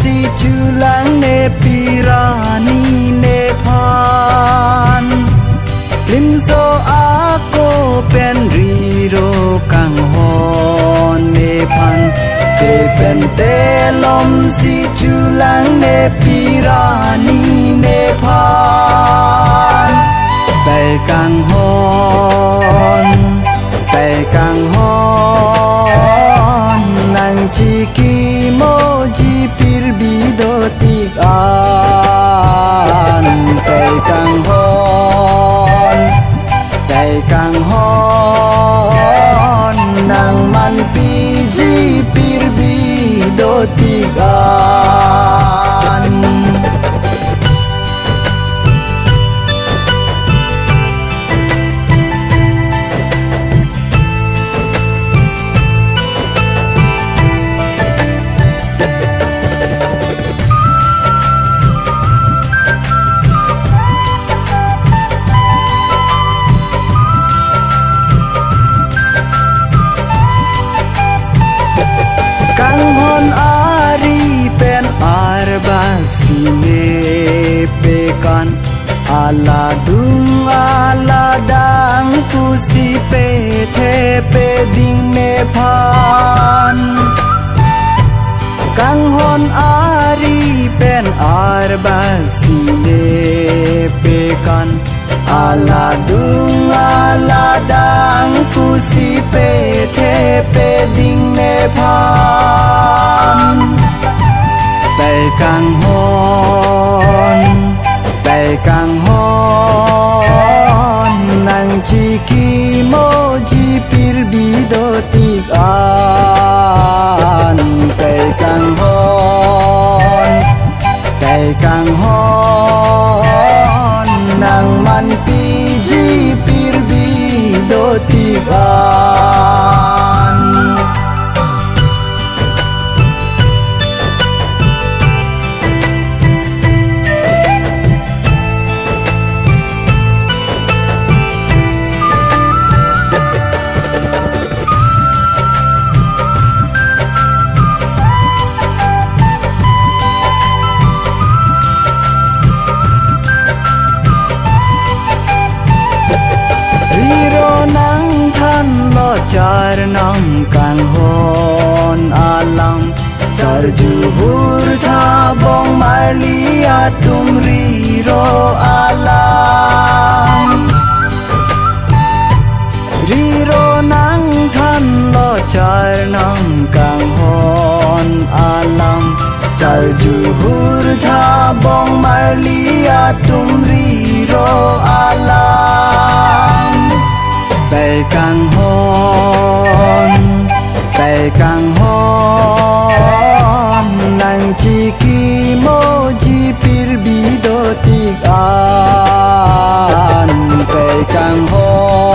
si chulang ne pirani ne phan lim so ako pen riro kang hon ne phan pe pen te lom si chulang ne pirani ne phan bay kang hon nang chiki moji pir bido tigan bay kang hon nang man piji pir bido tigan pekan aladung aladang kusi pe the pe ding ne phan kang hon ari pen arbak sine pekan aladung aladang kusi pe the pe ding ne phan bay kang hon nang chiki moji pir bido tigan bay kang hon nang man piji pir bido tigan char nam kang hon alang char juhur tha bong marlia tumri ro alang riro nang than lo char nam kang hon alang char juhur tha bong marlia tumri ro alang bay kang hon nang chiki moji pir bido tigan bay kang hon